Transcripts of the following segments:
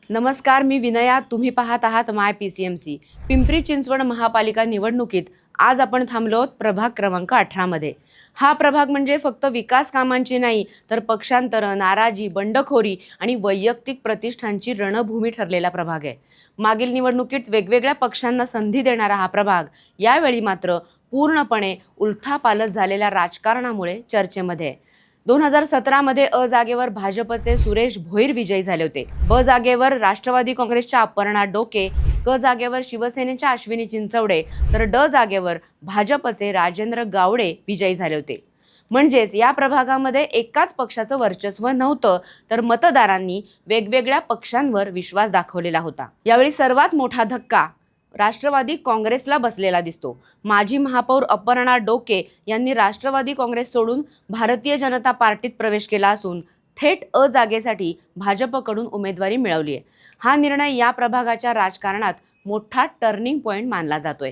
नमस्कार, मी विनया. तुम्ही पाहत आहात माय PCMC. पिंपरी चिंचवड महापालिका निवडणुकीत आज आपण थांबलो आहोत प्रभाग क्रमांक 18 मध्ये. हा प्रभाग म्हणजे फक्त विकास कामांची नाही, तर पक्षांतर, नाराजी, बंडखोरी आणि वैयक्तिक प्रतिष्ठांची रणभूमी ठरलेला प्रभाग आहे. मागील निवडणुकीत वेगवेगळ्या पक्षांना संधी देणारा हा प्रभाग यावेळी मात्र पूर्णपणे उलथापालथ झालेल्या राजकारणामुळे चर्चेमध्ये आहे. 2017 मध्ये अ जागेवर भाजपचे सुरेश भोईर विजयी झाले होते. ब जागेवर राष्ट्रवादी काँग्रेसच्या अपर्णा डोके, क जागेवर शिवसेनेच्या अश्विनी चिंचवडे, तर ड जागेवर भाजपचे राजेंद्र गावडे विजयी झाले होते. म्हणजेच या प्रभागामध्ये एकाच पक्षाचं वर्चस्व नव्हतं, तर मतदारांनी वेगवेगळ्या पक्षांवर विश्वास दाखवलेला होता. यावेळी सर्वात मोठा धक्का राष्ट्रवादी काँग्रेसला बसलेला दिसतो. माजी महापौर अपर्णा डोके यांनी राष्ट्रवादी काँग्रेस सोडून भारतीय जनता पार्टीत प्रवेश केला असून थेट अ जागेसाठी भाजपकडून उमेदवारी मिळवली आहे. हा निर्णय या प्रभागाच्या राजकारणात मोठा टर्निंग पॉइंट मानला जातोय.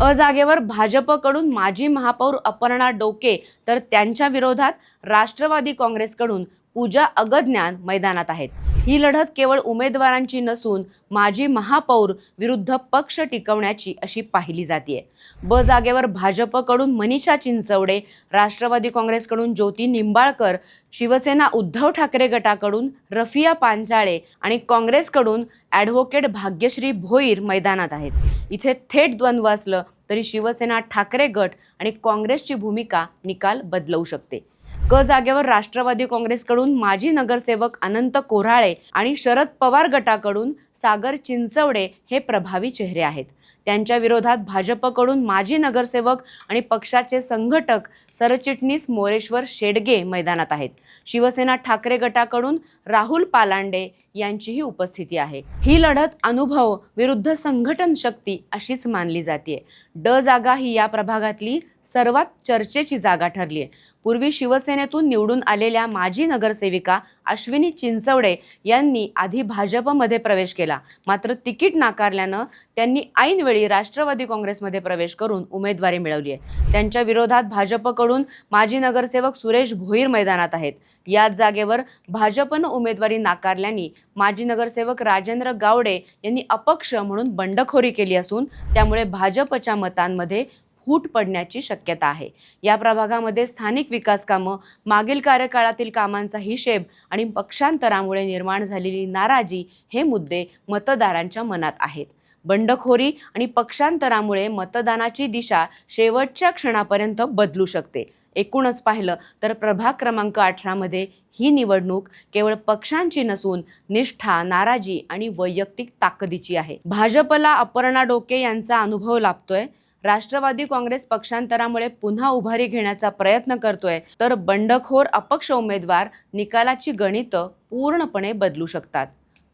अ जागेवर भाजपकडून माजी महापौर अपर्णा डोके, तर त्यांच्या विरोधात राष्ट्रवादी काँग्रेसकडून पूजा अगज्ञान मैदानात आहेत. ही लढत केवळ उमेदवारांची नसून माजी महापौर विरुद्ध पक्ष टिकवण्याची अशी पाहिली जाते. ब जागेवर भाजपकडून मनीषा चिंचवडे, राष्ट्रवादी काँग्रेसकडून ज्योती निंबाळकर, शिवसेना उद्धव ठाकरे गटाकडून रफिया पांचाळे आणि काँग्रेसकडून ॲडव्होकेट भाग्यश्री भोईर मैदानात आहेत. इथे थेट द्वंद्व असलं तरी शिवसेना ठाकरे गट आणि काँग्रेसची भूमिका निकाल बदलवू शकते. क जागेवर राष्ट्रवादी काँग्रेसकडून माजी नगरसेवक अनंत कोऱ्हाळे आणि शरद पवार गटाकडून सागर चिंचवडे हे प्रभावी चेहरे आहेत. त्यांच्या विरोधात भाजपकडून माजी नगरसेवक आणि पक्षाचे संघटक सरचिटणीस मोरेश्वर शेडगे मैदानात आहेत. शिवसेना ठाकरे गटाकडून राहुल पालांडे यांचीही उपस्थिती आहे. ही लढत अनुभव विरुद्ध संघटन शक्ती अशीच मानली जाते. ड जागा ही या प्रभागातली सर्वात चर्चेची जागा ठरली आहे. पूर्वी शिवसेनेतून निवडून आलेल्या माजी नगरसेविका अश्विनी चिंचवडे यांनी आधी भाजपमध्ये प्रवेश केला, मात्र तिकीट नाकारल्यानं त्यांनी ऐनवेळी राष्ट्रवादी काँग्रेसमध्ये प्रवेश करून उमेदवारी मिळवली आहे. त्यांच्या विरोधात भाजपकडून माजी नगरसेवक सुरेश भोईर मैदानात आहेत. याच जागेवर भाजपनं उमेदवारी नाकारल्याने माजी नगरसेवक राजेंद्र गावडे यांनी अपक्ष म्हणून बंडखोरी केली असून त्यामुळे भाजपच्या मतांमध्ये फूट पडण्याची शक्यता आहे. या प्रभागामध्ये स्थानिक विकास कामं, मागील कार्यकाळातील कामांचा हिशेब आणि पक्षांतरामुळे निर्माण झालेली नाराजी हे मुद्दे मतदारांच्या मनात आहेत. बंडखोरी आणि पक्षांतरामुळे मतदानाची दिशा शेवटच्या क्षणापर्यंत बदलू शकते. एकूणच पाहिलं तर प्रभाग क्रमांक 18 मध्ये ही निवडणूक केवळ पक्षांची नसून निष्ठा, नाराजी आणि वैयक्तिक ताकदीची आहे. भाजपला अपर्णा डोके यांचा अनुभव लाभतोय. राष्ट्रवादी काँग्रेस पक्षांतरामुळे पुन्हा उभारी घेण्याचा प्रयत्न करतोय, तर बंडखोर अपक्ष उमेदवार निकालाची गणितं पूर्णपणे बदलू शकतात.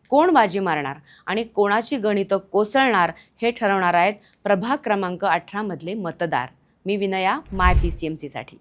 कोण बाजी मारणार आणि कोणाची गणितं कोसळणार हे ठरवणार आहेत प्रभाग क्रमांक 18 मधले मतदार. मी विनया, माय PCMC साठी.